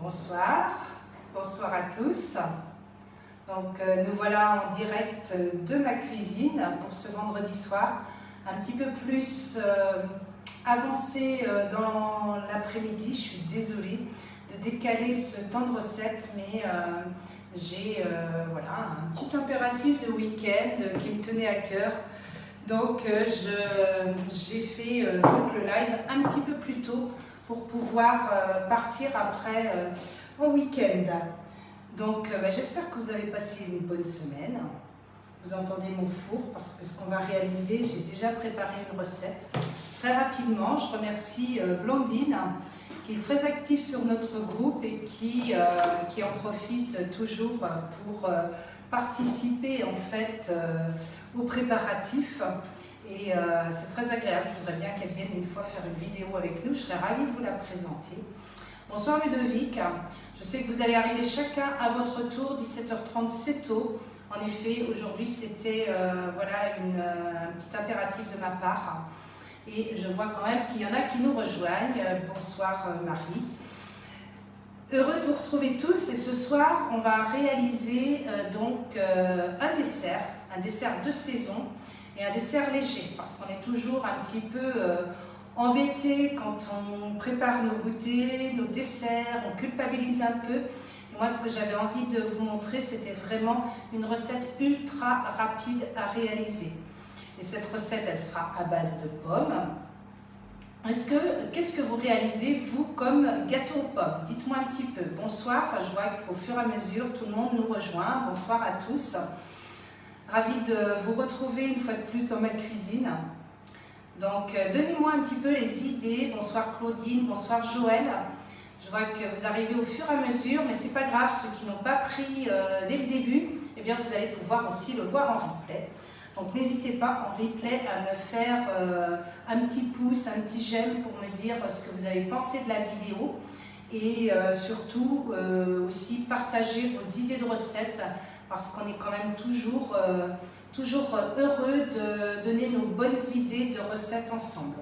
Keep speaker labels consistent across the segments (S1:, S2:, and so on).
S1: Bonsoir, bonsoir à tous. Donc nous voilà en direct de ma cuisine pour ce vendredi soir, un petit peu plus avancé dans l'après-midi. Je suis désolée de décaler ce temps de recette, mais j'ai voilà, un petit impératif de week-end qui me tenait à cœur. Donc j'ai fait donc le live un petit peu plus tôt pour pouvoir partir après au week-end. Donc j'espère que vous avez passé une bonne semaine. Vous entendez mon four parce que ce qu'on va réaliser, j'ai déjà préparé une recette. Très rapidement, je remercie Blandine qui est très active sur notre groupe et qui en profite toujours pour participer en fait aux préparatifs. Et c'est très agréable, je voudrais bien qu'elle vienne une fois faire une vidéo avec nous, je serais ravie de vous la présenter. Bonsoir Ludovic, je sais que vous allez arriver chacun à votre tour, 17h30 c'est tôt. En effet, aujourd'hui c'était voilà, un petit impératif de ma part. Et je vois quand même qu'il y en a qui nous rejoignent. Bonsoir Marie. Heureux de vous retrouver tous et ce soir on va réaliser donc un dessert de saison et un dessert léger parce qu'on est toujours un petit peu embêté quand on prépare nos goûters, nos desserts, on culpabilise un peu. Moi ce que j'avais envie de vous montrer c'était vraiment une recette ultra rapide à réaliser. Et cette recette elle sera à base de pommes. Qu'est-ce que vous réalisez, vous, comme gâteau aux pommes? Dites-moi un petit peu. Bonsoir, je vois qu'au fur et à mesure, tout le monde nous rejoint. Bonsoir à tous. Ravie de vous retrouver une fois de plus dans ma cuisine. Donc, donnez-moi un petit peu les idées. Bonsoir Claudine, bonsoir Joël. Je vois que vous arrivez au fur et à mesure, mais c'est pas grave. Ceux qui n'ont pas pris dès le début, eh bien, vous allez pouvoir aussi le voir en replay. Donc n'hésitez pas en replay à me faire un petit pouce, un petit j'aime pour me dire ce que vous avez pensé de la vidéo et surtout aussi partager vos idées de recettes parce qu'on est quand même toujours heureux de donner nos bonnes idées de recettes ensemble.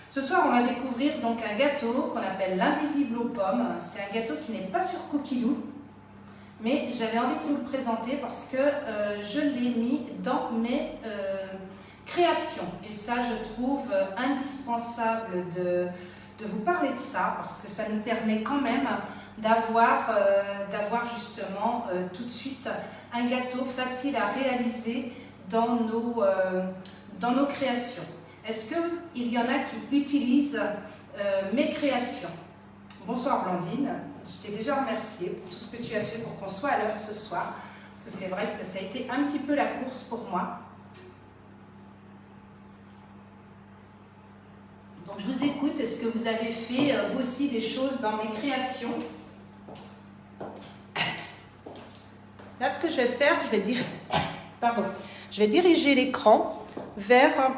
S1: Ce soir on va découvrir donc un gâteau qu'on appelle l'invisible aux pommes. C'est un gâteau qui n'est pas sur Cookie Dough. Mais j'avais envie de vous le présenter parce que je l'ai mis dans mes créations. Et ça, je trouve indispensable de vous parler de ça parce que ça nous permet quand même d'avoir justement tout de suite un gâteau facile à réaliser dans nos créations. Est-ce qu'il y en a qui utilisent mes créations? Bonsoir Blandine. Je t'ai déjà remercié pour tout ce que tu as fait pour qu'on soit à l'heure ce soir. Parce que c'est vrai que ça a été un petit peu la course pour moi. Donc je vous écoute. Est-ce que vous avez fait vous aussi des choses dans mes créations? Là ce que je vais faire, je vais diriger l'écran vers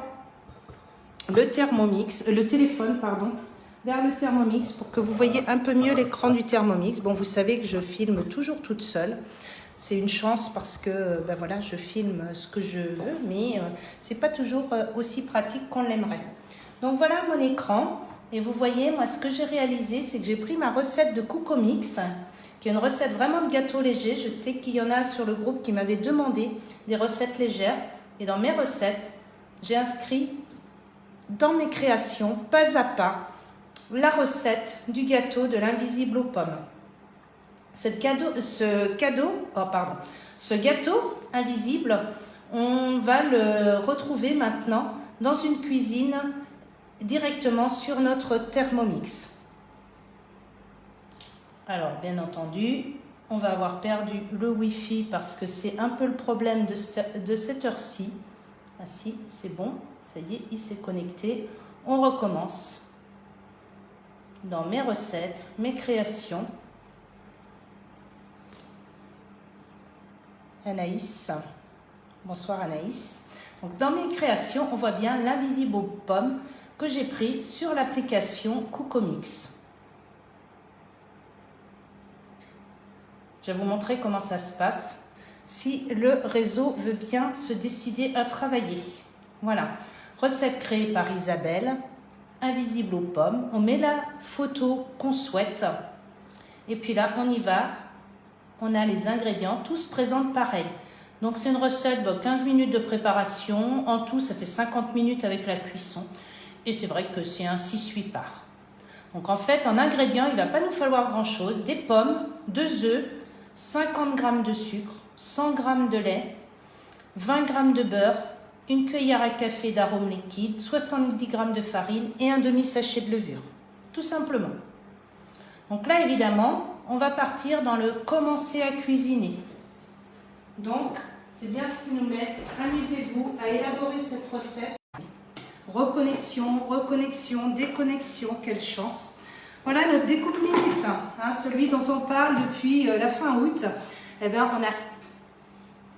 S1: le Thermomix, le téléphone, pardon. Vers le Thermomix pour que vous voyez un peu mieux l'écran du Thermomix. Bon, vous savez que je filme toujours toute seule. C'est une chance parce que ben voilà, je filme ce que je veux, mais c'est pas toujours aussi pratique qu'on l'aimerait. Donc voilà mon écran. Et vous voyez, moi, ce que j'ai réalisé, c'est que j'ai pris ma recette de Cookomix, qui est une recette vraiment de gâteau léger. Je sais qu'il y en a sur le groupe qui m'avaient demandé des recettes légères. Et dans mes recettes, j'ai inscrit dans mes créations, pas à pas, la recette du gâteau de l'invisible aux pommes. Ce gâteau invisible, on va le retrouver maintenant dans une cuisine directement sur notre Thermomix. Alors, bien entendu, on va avoir perdu le Wi-Fi parce que c'est un peu le problème de cette heure-ci. Ah si, c'est bon, ça y est, il s'est connecté. On recommence. Dans mes recettes, mes créations. Anaïs. Bonsoir Anaïs. Donc dans mes créations, on voit bien l'invisible aux pommes que j'ai pris sur l'application Cookomix. Je vais vous montrer comment ça se passe si le réseau veut bien se décider à travailler. Voilà. Recette créée par Isabelle. Invisible aux pommes, on met la photo qu'on souhaite
S2: Et puis là, on y va. On a les ingrédients, tous se présentent pareil. Donc c'est une recette, 15 minutes de préparation. En tout, ça fait 50 minutes avec la cuisson. Et c'est vrai que c'est un 6-8 parts. Donc en fait, en ingrédients, il ne va pas nous falloir grand-chose. Des pommes, 2 œufs, 50 g de sucre, 100 g de lait, 20 g de beurre, une cuillère à café d'arôme liquide, 70 g de farine et un demi-sachet de levure. Tout simplement. Donc là, évidemment, on va partir dans le commencer à cuisiner. Donc, c'est bien ce qu'ils nous mettent. Amusez-vous à élaborer cette recette. Reconnexion, reconnexion, déconnexion, quelle chance. Voilà notre découpe minute, hein, celui dont on parle depuis la fin août. Eh bien, on a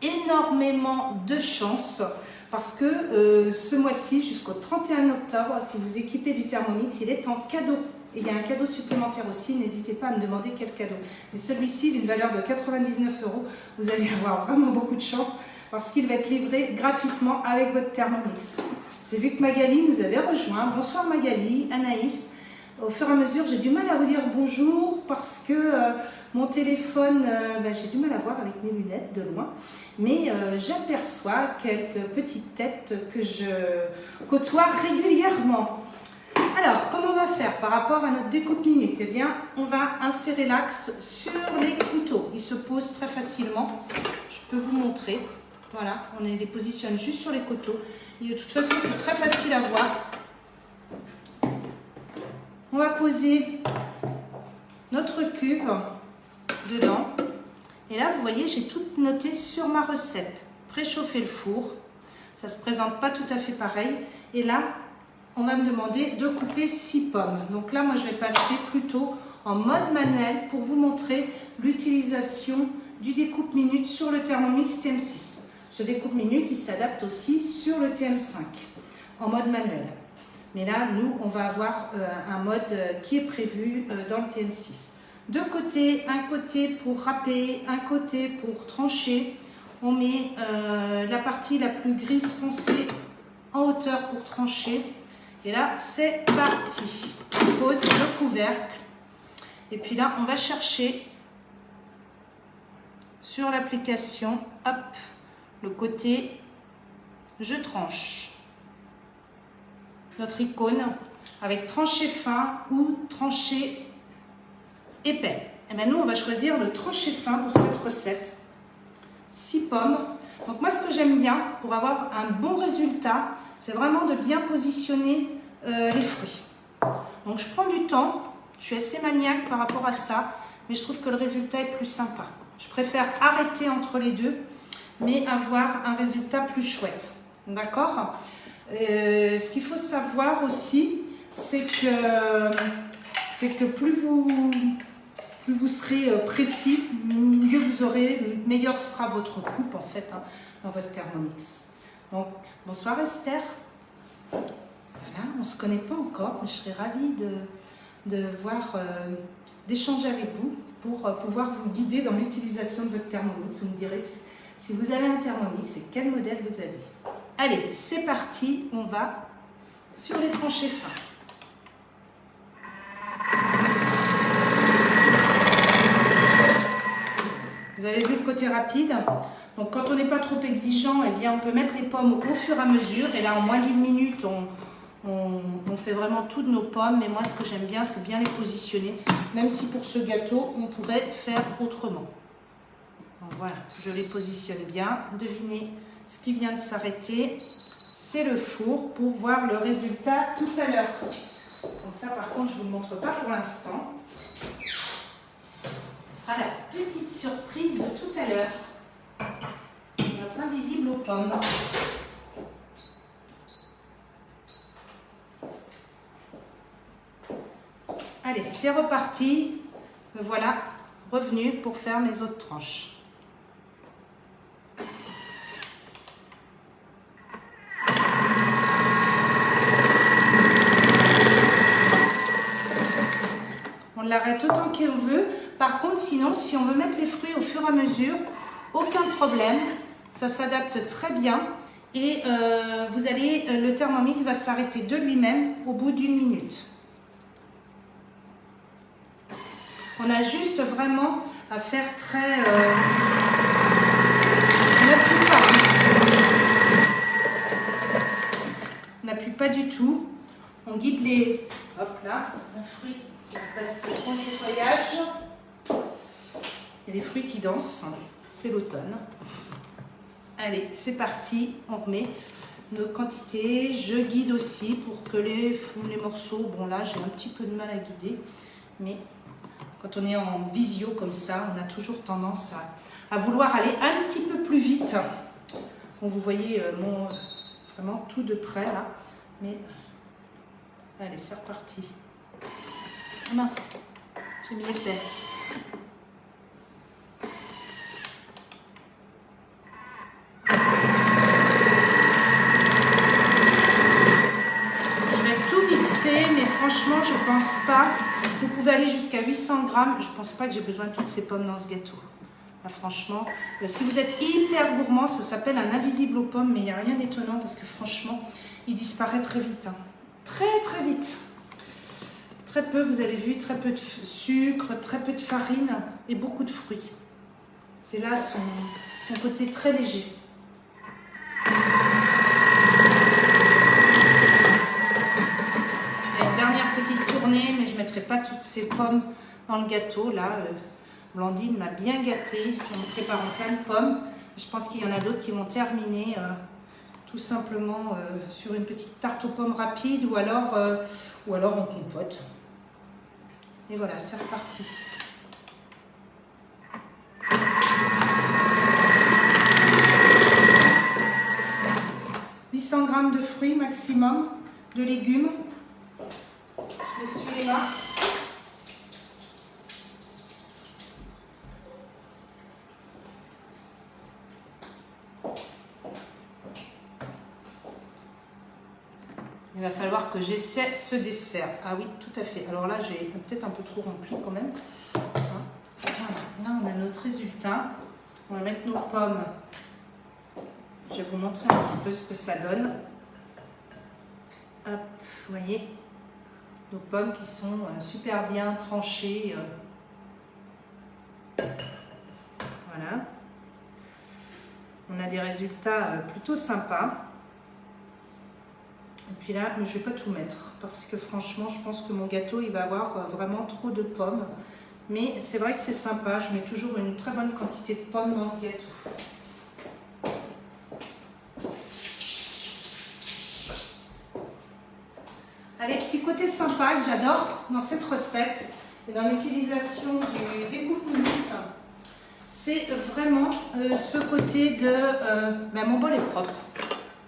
S2: énormément de chance parce que ce mois-ci, jusqu'au 31 octobre, si vous équipez du Thermomix, il est en cadeau. Et il y a un cadeau supplémentaire aussi, n'hésitez pas à me demander quel cadeau. Mais celui-ci, d'une valeur de 99 €, vous allez avoir vraiment beaucoup de chance parce qu'il va être livré gratuitement avec votre Thermomix. J'ai vu que Magali nous avait rejoint. Bonsoir Magali, Anaïs. Au fur et à mesure, j'ai du mal à vous dire bonjour parce que mon téléphone, j'ai du mal à voir avec mes lunettes de loin. Mais j'aperçois quelques petites têtes que je côtoie régulièrement. Alors, comment on va faire par rapport à notre découpe minute? Eh bien, on va insérer l'axe sur les couteaux. Ils se posent très facilement. Je peux vous montrer. Voilà, on les positionne juste sur les couteaux. Et de toute façon, c'est très facile à voir. On va poser notre cuve dedans. Et là, vous voyez, j'ai tout noté sur ma recette. Préchauffer le four. Ça ne se présente pas tout à fait pareil. Et là, on va me demander de couper 6 pommes. Donc là, moi, je vais passer plutôt en mode manuel pour vous montrer l'utilisation du découpe minute sur le Thermomix TM6. Ce découpe minute, il s'adapte aussi sur le TM5 en mode manuel. Mais là, nous, on va avoir un mode qui est prévu dans le TM6. Deux côtés, un côté pour râper, un côté pour trancher. On met la partie la plus grise foncée en hauteur pour trancher. Et là, c'est parti. On pose le couvercle. Et puis là, on va chercher sur l'application, hop, le côté je tranche. Notre icône avec tranché fin ou tranché épais. Et bien nous, on va choisir le tranché fin pour cette recette. 6 pommes. Donc moi, ce que j'aime bien pour avoir un bon résultat, c'est vraiment de bien positionner les fruits. Donc je prends du temps, je suis assez maniaque par rapport à ça, mais je trouve que le résultat est plus sympa. Je préfère arrêter entre les deux, mais avoir un résultat plus chouette. D'accord ? Ce qu'il faut savoir aussi, c'est que plus vous serez précis, mieux vous aurez, meilleure sera votre coupe en fait dans votre Thermomix. Donc bonsoir Esther. Voilà, on ne se connaît pas encore, mais je serais ravie d'échanger avec vous pour pouvoir vous guider dans l'utilisation de votre Thermomix. Vous me direz si vous avez un Thermomix et quel modèle vous avez. Allez, c'est parti, on va sur les tranchées fins. Vous avez vu le côté rapide. Donc quand on n'est pas trop exigeant, eh bien on peut mettre les pommes au fur et à mesure. Et là, en moins d'1 minute, on fait vraiment toutes nos pommes. Mais moi, ce que j'aime bien, c'est bien les positionner. Même si pour ce gâteau, on pourrait faire autrement. Donc voilà, je les positionne bien. Devinez ce qui vient de s'arrêter. C'est le four pour voir le résultat tout à l'heure. Donc ça, par contre, je ne vous le montre pas pour l'instant. Ce sera la petite surprise de tout à l'heure. Notre invisible aux pommes. Allez, c'est reparti. Me voilà revenu pour faire mes autres tranches. On l'arrête autant qu'on veut. Par contre, sinon, si on veut mettre les fruits au fur et à mesure, aucun problème. Ça s'adapte très bien. Et le Thermomix va s'arrêter de lui-même au bout d'1 minute. On a juste vraiment à faire très... on n'appuie pas du tout. On guide les... Hop là, un fruit qui va passer au nettoyage. Il y a des fruits qui dansent, c'est l'automne. Allez, c'est parti, on remet nos quantités. Je guide aussi pour que les morceaux... Bon là, j'ai un petit peu de mal à guider, mais quand on est en visio comme ça, on a toujours tendance à vouloir aller un petit peu plus vite. Bon, vous voyez vraiment tout de près là, mais allez, c'est reparti. Oh mince, j'ai mis les pelles. Mais franchement, je pense pas. Vous pouvez aller jusqu'à 800 grammes. Je pense pas que j'ai besoin de toutes ces pommes dans ce gâteau. Là, franchement, si vous êtes hyper gourmand, ça s'appelle un invisible aux pommes, mais il n'y a rien d'étonnant parce que franchement, il disparaît très vite. Hein. Très très vite. Très peu, vous avez vu, très peu de sucre, très peu de farine et beaucoup de fruits. C'est là son côté très léger. Mais je ne mettrai pas toutes ces pommes dans le gâteau. Là, Blandine m'a bien gâtée en me préparant plein de pommes. Je pense qu'il y en a d'autres qui vont terminer tout simplement sur une petite tarte aux pommes rapide ou alors en compote. Et voilà, c'est reparti. « 800 g de fruits maximum, de légumes. » Essuie les mains. Il va falloir que j'essaie ce dessert. Ah oui, tout à fait. Alors là, j'ai peut-être un peu trop rempli quand même. Voilà. Là, on a notre résultat. On va mettre nos pommes. Je vais vous montrer un petit peu ce que ça donne. Hop, vous voyez, nos pommes qui sont super bien tranchées. Voilà. On a des résultats plutôt sympas. Et puis là, je ne vais pas tout mettre parce que franchement, je pense que mon gâteau, il va avoir vraiment trop de pommes. Mais c'est vrai que c'est sympa. Je mets toujours une très bonne quantité de pommes dans ce gâteau. Allez, petit côté sympa que j'adore dans cette recette et dans l'utilisation du découpe-minute, c'est vraiment ce côté de mon bol est propre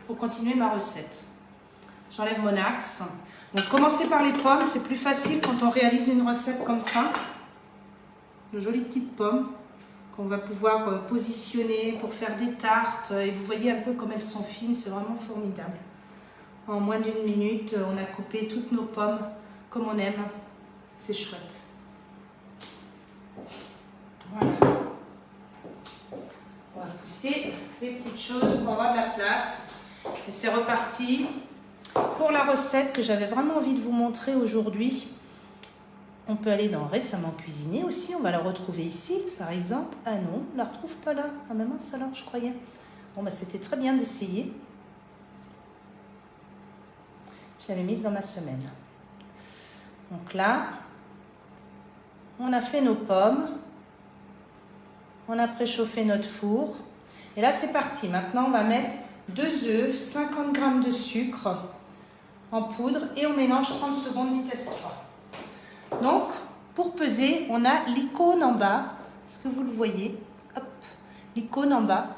S2: pour continuer ma recette. J'enlève mon axe. Donc, commencer par les pommes, c'est plus facile quand on réalise une recette comme ça. De jolies petites pommes qu'on va pouvoir positionner pour faire des tartes. Et vous voyez un peu comme elles sont fines, c'est vraiment formidable. En moins d'1 minute, on a coupé toutes nos pommes comme on aime. C'est chouette. Voilà. On va pousser les petites choses pour avoir de la place. Et c'est reparti pour la recette que j'avais vraiment envie de vous montrer aujourd'hui. On peut aller dans Récemment Cuisiné aussi. On va la retrouver ici, par exemple. Ah non, on ne la retrouve pas là. Ah mais mince alors, je croyais. Bon, bah, c'était très bien d'essayer. Je l'avais mise dans ma semaine. Donc là, on a fait nos pommes. On a préchauffé notre four. Et là, c'est parti. Maintenant, on va mettre 2 œufs, 50 g de sucre en poudre et on mélange 30 secondes vitesse 3. Donc, pour peser, on a l'icône en bas. Est-ce que vous le voyez? Hop, l'icône en bas.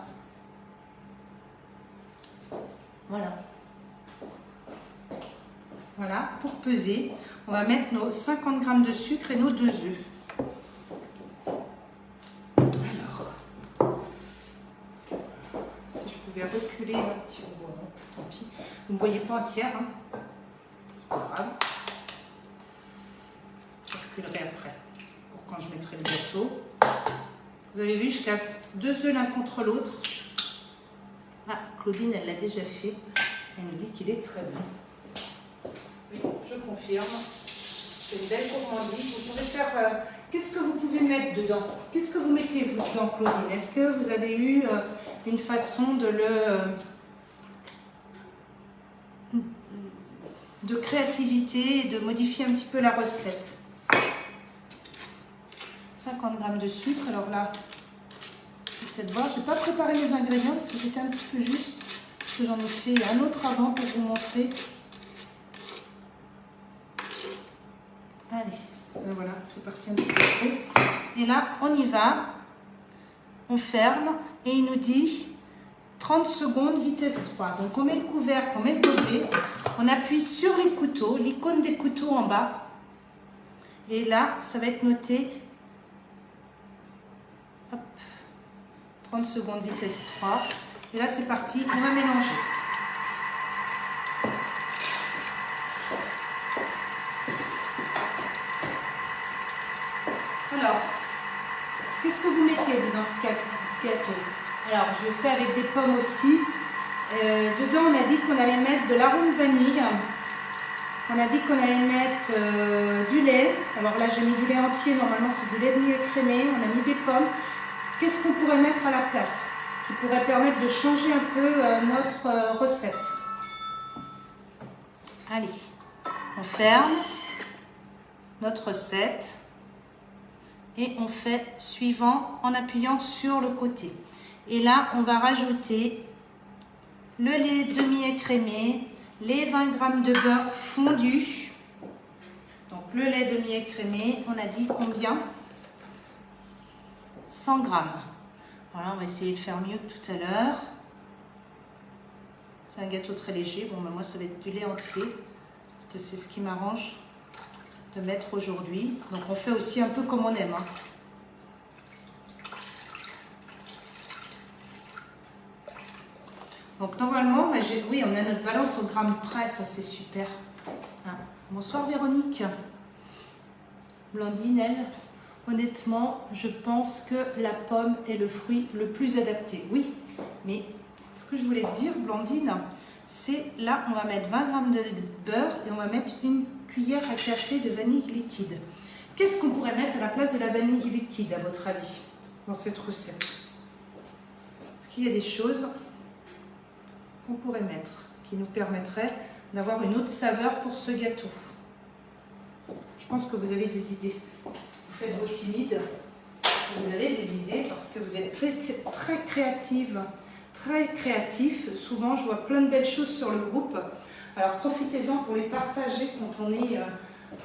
S2: Voilà. Voilà, pour peser, on va mettre nos 50 g de sucre et nos 2 œufs. Alors, si je pouvais reculer un petit peu, bon, tant pis. Vous ne me voyez pas entière, hein. C'est pas grave. Je reculerai après, pour quand je mettrai le gâteau. Vous avez vu, je casse 2 œufs l'un contre l'autre. Ah, Claudine, elle l'a déjà fait. Elle nous dit qu'il est très bon. Oui, je confirme. C'est une belle gourmandise. Vous pouvez faire Qu'est-ce que vous pouvez mettre dedans? Qu'est-ce que vous mettez vous dedans, Claudine? Est-ce que vous avez eu une façon de créativité et de modifier un petit peu la recette? 50 g de sucre. Alors là, j'essaie de voir. Je n'ai pas préparé les ingrédients parce que j'étais un petit peu juste. Parce que j'en ai fait un autre avant pour vous montrer. Allez, ben voilà, c'est parti un petit peu trop. Et là, on y va. On ferme et il nous dit 30 secondes, vitesse 3. Donc on met le couvercle, on met le gobelet, on appuie sur les couteaux, l'icône des couteaux en bas. Et là, ça va être noté. Hop, 30 secondes, vitesse 3. Et là, c'est parti, on va mélanger. Alors, qu'est-ce que vous mettez vous, dans ce gâteau? Alors, je le fais avec des pommes aussi. Dedans, on a dit qu'on allait mettre de l'arôme vanille. On a dit qu'on allait mettre du lait. Alors là, j'ai mis du lait entier. Normalement, c'est du lait demi-écrémé. On a mis des pommes. Qu'est-ce qu'on pourrait mettre à la place qui pourrait permettre de changer un peu notre recette? Allez, on ferme notre recette. Et on fait suivant en appuyant sur le côté. Et là, on va rajouter le lait demi-écrémé, les 20 g de beurre fondu. Donc le lait demi-écrémé, on a dit combien? 100 g. Voilà, on va essayer de faire mieux que tout à l'heure. C'est un gâteau très léger. Bon, ben moi, ça va être du lait entier, parce que c'est ce qui m'arrange de mettre aujourd'hui. Donc on fait aussi un peu comme on aime. Hein. Donc normalement, oui, on a notre balance au gramme près, ça c'est super. Hein. Bonsoir Véronique. Blandine, elle, honnêtement, je pense que la pomme est le fruit le plus adapté. Oui, mais ce que je voulais te dire, Blandine, c'est là, on va mettre 20 g de beurre et on va mettre une cuillère à café de vanille liquide. Qu'est-ce qu'on pourrait mettre à la place de la vanille liquide, à votre avis, dans cette recette? Est-ce qu'il y a des choses qu'on pourrait mettre qui nous permettraient d'avoir une autre saveur pour ce gâteau? Je pense que vous avez des idées. Vous faites vos timides, vous avez des idées parce que vous êtes très créative, très créatif. Souvent, je vois plein de belles choses sur le groupe. Alors, profitez-en pour les partager quand on est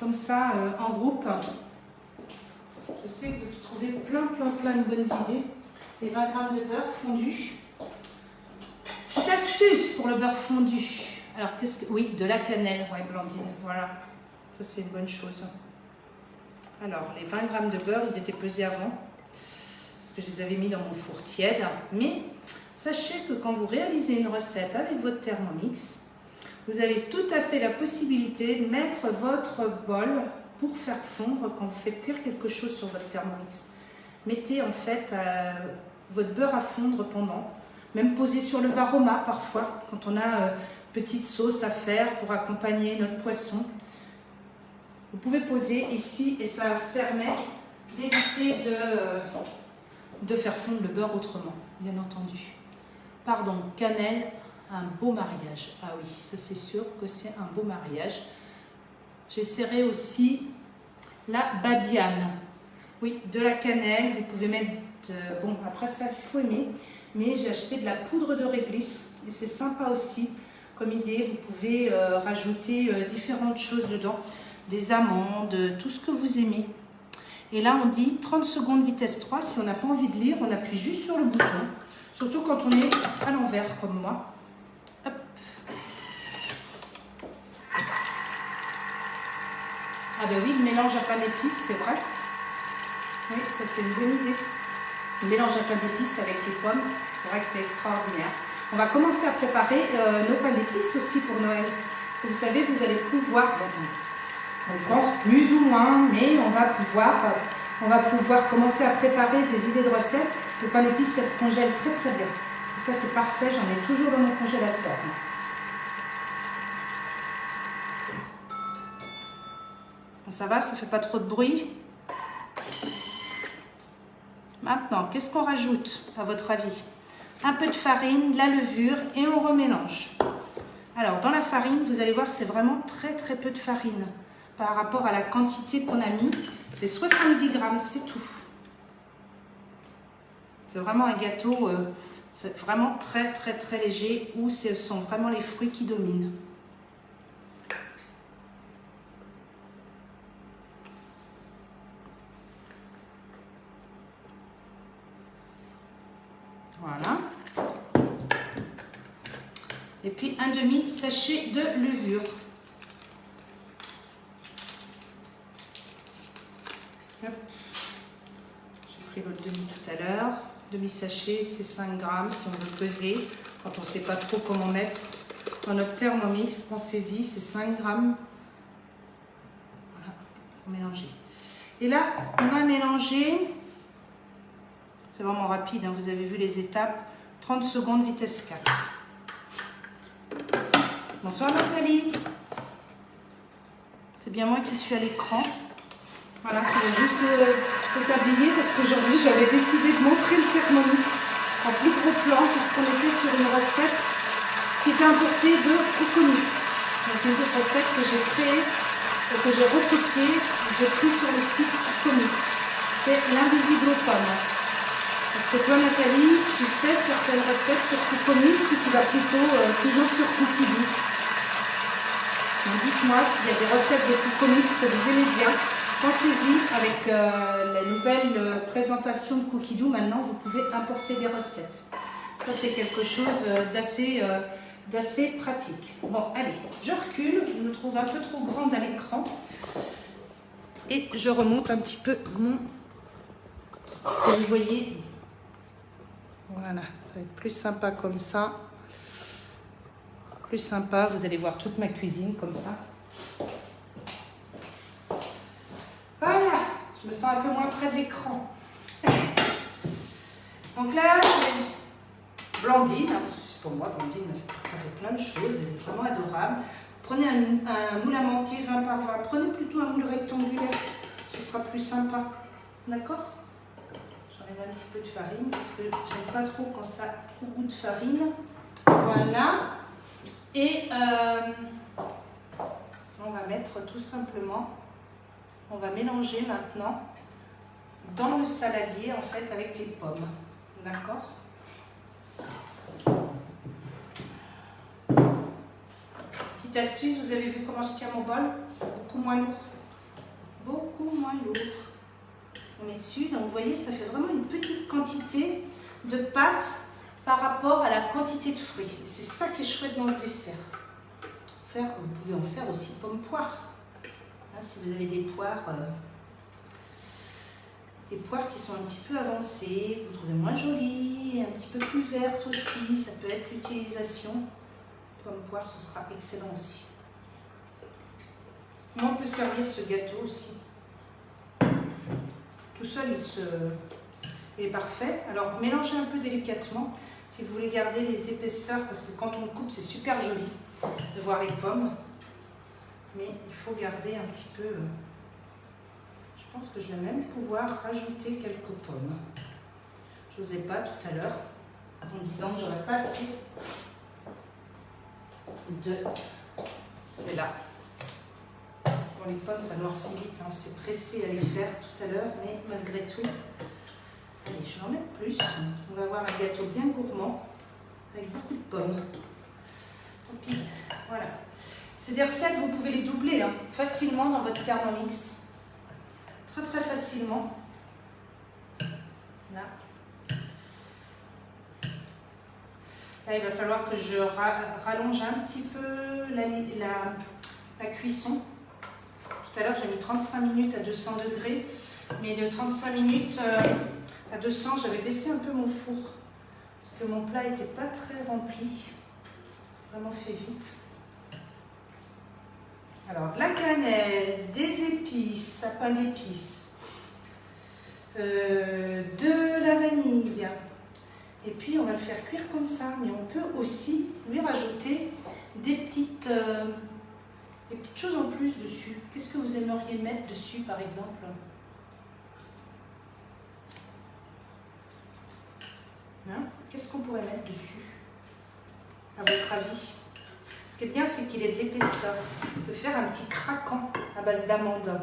S2: comme ça en groupe. Je sais que vous trouvez plein de bonnes idées. Les 20 g de beurre fondu. Petite astuce pour le beurre fondu. Alors, qu'est-ce que... Oui, de la cannelle, ouais, Blandine, voilà. Ça, c'est une bonne chose. Alors, les 20 g de beurre, ils étaient pesés avant, parce que je les avais mis dans mon four tiède. Mais sachez que quand vous réalisez une recette avec votre Thermomix, vous avez tout à fait la possibilité de mettre votre bol pour faire fondre quand vous faites cuire quelque chose sur votre Thermomix. Mettez en fait votre beurre à fondre pendant, même posé sur le Varoma parfois, quand on a une petite sauce à faire pour accompagner notre poisson. Vous pouvez poser ici et ça permet d'éviter de faire fondre le beurre autrement, bien entendu. Pardon, cannelle, un beau mariage. Ah oui, ça c'est sûr que c'est un beau mariage. J'essaierai aussi la badiane. Oui, de la cannelle, vous pouvez mettre... bon, après ça, il faut aimer. Mais j'ai acheté de la poudre de réglisse et c'est sympa aussi comme idée. Vous pouvez rajouter différentes choses dedans. Des amandes, tout ce que vous aimez. Et là, on dit 30 secondes vitesse 3. Si on n'a pas envie de lire, on appuie juste sur le bouton. Surtout quand on est à l'envers, comme moi. Hop. Ah ben oui, le mélange à pain d'épices, c'est vrai. Oui, ça c'est une bonne idée. Le mélange à pain d'épices avec les pommes, c'est vrai que c'est extraordinaire. On va commencer à préparer nos pains d'épices aussi pour Noël. Parce que vous savez, vous allez pouvoir... On pense plus ou moins, mais on va pouvoir commencer à préparer des idées de recettes. Le pain d'épices, ça se congèle très bien. Et ça, c'est parfait, j'en ai toujours dans mon congélateur. Ça va, ça fait pas trop de bruit. Maintenant, qu'est-ce qu'on rajoute à votre avis? Un peu de farine, de la levure et on remélange. Alors, dans la farine, vous allez voir, c'est vraiment très très peu de farine par rapport à la quantité qu'on a mis. C'est 70 grammes, c'est tout. C'est vraiment un gâteau, c'est vraiment très très très léger où ce sont vraiment les fruits qui dominent. Voilà. Et puis un demi-sachet de levure. Hop. J'ai pris votre demi tout à l'heure. Demi-sachet, c'est 5 grammes si on veut peser. Quand on ne sait pas trop comment mettre. Dans notre Thermomix, pensez-y, c'est 5 grammes. Voilà, pour mélanger. Et là, on va mélanger. C'est vraiment rapide, hein, vous avez vu les étapes. 30 secondes, vitesse 4. Bonsoir Nathalie. C'est bien moi qui suis à l'écran. Voilà, je vais juste t'habiller parce qu'aujourd'hui j'avais décidé de montrer le Thermomix en plus gros plan puisqu'on était sur une recette qui était importée de Coconix. Donc une recette que j'ai créée et que j'ai recopiée, j'ai pris sur le site Coconix. C'est l'invisible aux pommes. Est-ce que toi Nathalie, tu fais certaines recettes sur Coconix ou tu vas plutôt toujours sur Cookidoo? Dites-moi s'il y a des recettes de Coconix que vous aimez bien. Pensez-y, avec la nouvelle présentation de Cookidoo, maintenant vous pouvez importer des recettes. Ça c'est quelque chose d'assez pratique. Bon, allez, je recule, je me trouve un peu trop grande à l'écran. Et je remonte un petit peu mon... que vous voyez. Voilà, ça va être plus sympa comme ça. Plus sympa, vous allez voir toute ma cuisine comme ça. Voilà, je me sens un peu moins près de l'écran. Donc là, Blandine, parce que c'est pour moi, Blandine elle fait plein de choses, elle est vraiment adorable. Prenez un moule à manquer 20 par 20, prenez plutôt un moule rectangulaire, ce sera plus sympa. D'accord? J'enlève un petit peu de farine parce que j'aime pas trop quand ça a trop goût de farine. Voilà. Et on va mettre tout simplement, on va mélanger maintenant dans le saladier en fait avec les pommes. D'accord? Petite astuce, vous avez vu comment je tiens mon bol? Beaucoup moins lourd. Beaucoup moins lourd. On met dessus, donc vous voyez, ça fait vraiment une petite quantité de pâte par rapport à la quantité de fruits. C'est ça qui est chouette dans ce dessert. Vous pouvez en faire aussi pomme-poire. Hein, si vous avez des poires qui sont un petit peu avancées, vous trouvez moins jolies, un petit peu plus vertes aussi, ça peut être l'utilisation. Pomme-poire, ce sera excellent aussi. On peut servir ce gâteau aussi. Tout seul, il est parfait. Alors, mélangez un peu délicatement si vous voulez garder les épaisseurs, parce que quand on le coupe, c'est super joli de voir les pommes. Mais il faut garder un petit peu... Je pense que je vais même pouvoir rajouter quelques pommes. Je n'osais pas tout à l'heure, en disant que j'aurais pas assez de... C'est là. Bon, les pommes, ça noircit vite. On s'est pressé à les faire tout à l'heure, mais malgré tout... Allez, je vais en mettre plus. On va avoir un gâteau bien gourmand avec beaucoup de pommes. Tant pis. Voilà. C'est des recettes, vous pouvez les doubler hein, facilement dans votre Thermomix. Très très facilement. Là. Là, il va falloir que je rallonge un petit peu la cuisson. Tout à l'heure, j'ai mis 35 minutes à 200 degrés. Mais de 35 minutes à 200, j'avais baissé un peu mon four. Parce que mon plat n'était pas très rempli. Vraiment fait vite. Alors, de la cannelle, des épices, sapin d'épices, de la vanille. Et puis, on va le faire cuire comme ça. Mais on peut aussi lui rajouter des petites choses en plus dessus. Qu'est-ce que vous aimeriez mettre dessus, par exemple? Hein? Qu'est-ce qu'on pourrait mettre dessus, à votre avis? Ce qui est bien, c'est qu'il est de l'épaisseur. On peut faire un petit craquant à base d'amandes.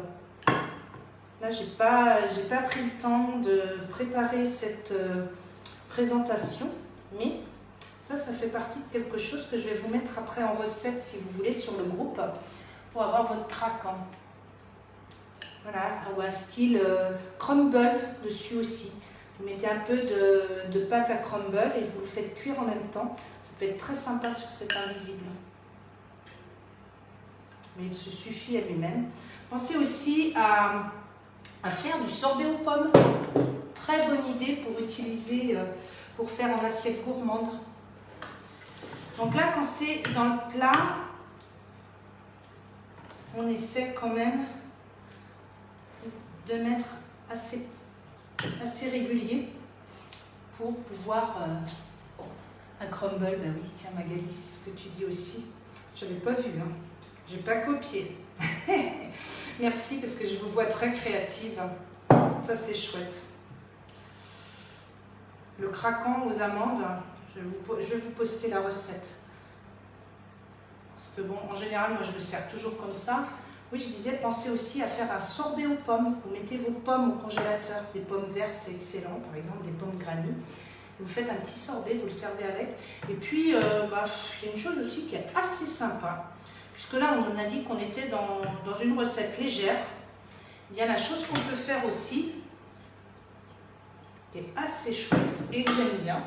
S2: Là, j'ai pas pris le temps de préparer cette présentation, mais ça fait partie de quelque chose que je vais vous mettre après en recette, si vous voulez, sur le groupe, pour avoir votre craquant. Voilà, ou un style crumble dessus aussi. Vous mettez un peu de pâte à crumble et vous le faites cuire en même temps. Ça peut être très sympa sur cet invisible. Mais il se suffit à lui-même. Pensez aussi à faire du sorbet aux pommes. Très bonne idée pour utiliser, pour faire en assiette gourmande. Donc là, quand c'est dans le plat, on essaie quand même de mettre assez régulier pour pouvoir un crumble. Ben oui, tiens Magali, c'est ce que tu dis aussi. Je n'avais pas vu, hein. J'ai pas copié. Merci parce que je vous vois très créative. Ça c'est chouette. Le craquant aux amandes, je vais vous poster la recette. Parce que bon, en général, moi je le sers toujours comme ça. Oui, je disais, pensez aussi à faire un sorbet aux pommes. Vous mettez vos pommes au congélateur, des pommes vertes, c'est excellent, par exemple des pommes granny. Vous faites un petit sorbet, vous le servez avec. Et puis, il y a une chose aussi qui est assez sympa. Puisque là, on a dit qu'on était dans une recette légère. Il y a la chose qu'on peut faire aussi, qui est assez chouette et que j'aime bien.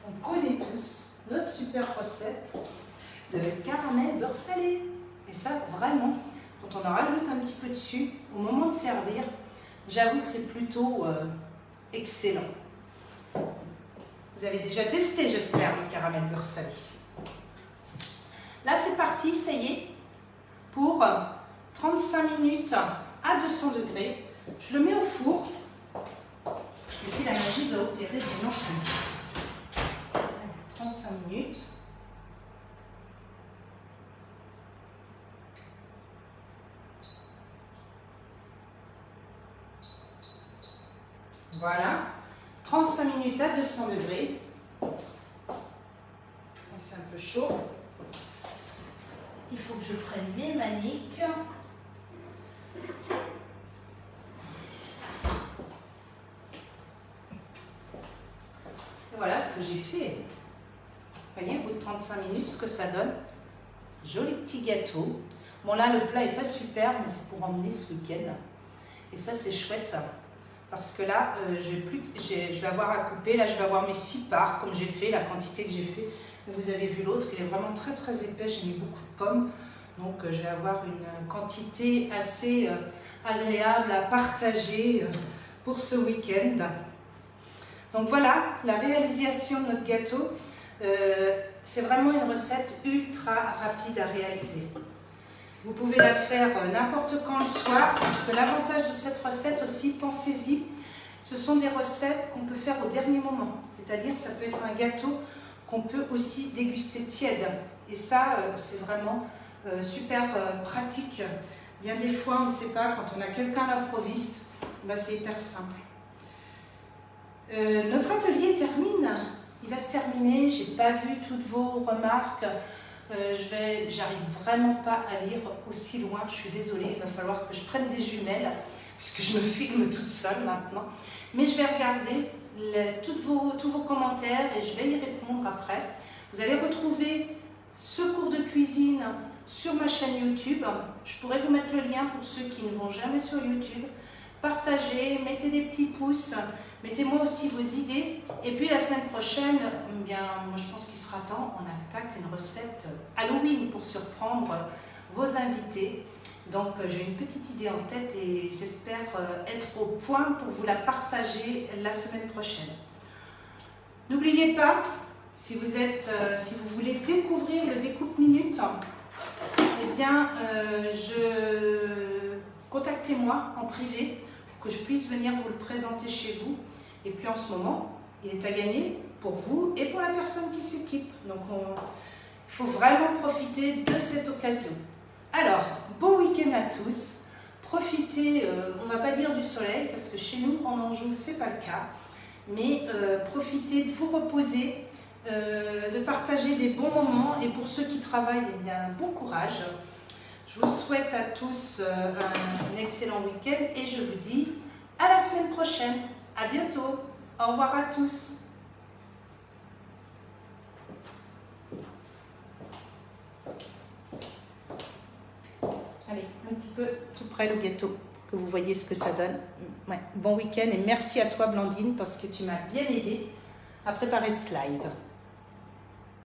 S2: On connaît tous notre super recette de caramel beurre salé. Et ça, vraiment, quand on en rajoute un petit peu dessus, au moment de servir, j'avoue que c'est plutôt excellent. Vous avez déjà testé, j'espère, le caramel beurre salé. Là, c'est parti, ça y est, pour 35 minutes à 200 degrés. Je le mets au four. Et puis la magie va opérer bien entendu. 35 minutes. Voilà, 35 minutes à 200 degrés. C'est un peu chaud. Il faut que je prenne mes maniques. Et voilà ce que j'ai fait. Vous voyez, au bout de 35 minutes, ce que ça donne. Joli petit gâteau. Bon là, le plat n'est pas super, mais c'est pour emmener ce week-end. Et ça, c'est chouette. Parce que là, je vais avoir à couper. Là, je vais avoir mes 6 parts, comme j'ai fait, la quantité que j'ai fait. Vous avez vu l'autre, il est vraiment très très épais. J'ai mis beaucoup de pommes. Donc, je vais avoir une quantité assez agréable à partager pour ce week-end. Donc voilà, la réalisation de notre gâteau. C'est vraiment une recette ultra rapide à réaliser. Vous pouvez la faire n'importe quand le soir, parce que l'avantage de cette recette aussi, pensez-y, ce sont des recettes qu'on peut faire au dernier moment. C'est-à-dire, ça peut être un gâteau qu'on peut aussi déguster tiède. Et ça, c'est vraiment super pratique. Bien des fois, on ne sait pas, quand on a quelqu'un à l'improviste, ben c'est hyper simple. Notre atelier termine. Il va se terminer. J'ai pas vu toutes vos remarques. J'arrive vraiment pas à lire aussi loin, je suis désolée, il va falloir que je prenne des jumelles puisque je me filme toute seule maintenant, mais je vais regarder tous vos commentaires et je vais y répondre après. Vous allez retrouver ce cours de cuisine sur ma chaîne YouTube. Je pourrais vous mettre le lien pour ceux qui ne vont jamais sur YouTube. Partagez, mettez des petits pouces, mettez-moi aussi vos idées. Et puis la semaine prochaine, eh bien, moi je pense qu'il sera temps, on attaque une recette Halloween pour surprendre vos invités. Donc j'ai une petite idée en tête et j'espère être au point pour vous la partager la semaine prochaine. N'oubliez pas, si vous voulez découvrir le découpe minute, eh bien, contactez-moi en privé pour que je puisse venir vous le présenter chez vous. Et puis en ce moment, il est à gagner pour vous et pour la personne qui s'équipe. Donc il faut vraiment profiter de cette occasion. Alors, bon week-end à tous. Profitez, on ne va pas dire du soleil, parce que chez nous, en Anjou, ce n'est pas le cas. mais profitez de vous reposer, de partager des bons moments, et pour ceux qui travaillent, eh bien, bon courage. Je vous souhaite à tous un excellent week-end et je vous dis à la semaine prochaine. À bientôt. Au revoir à tous. Allez, un petit peu tout près le gâteau pour que vous voyez ce que ça donne. Ouais, bon week-end et merci à toi Blandine parce que tu m'as bien aidé à préparer ce live.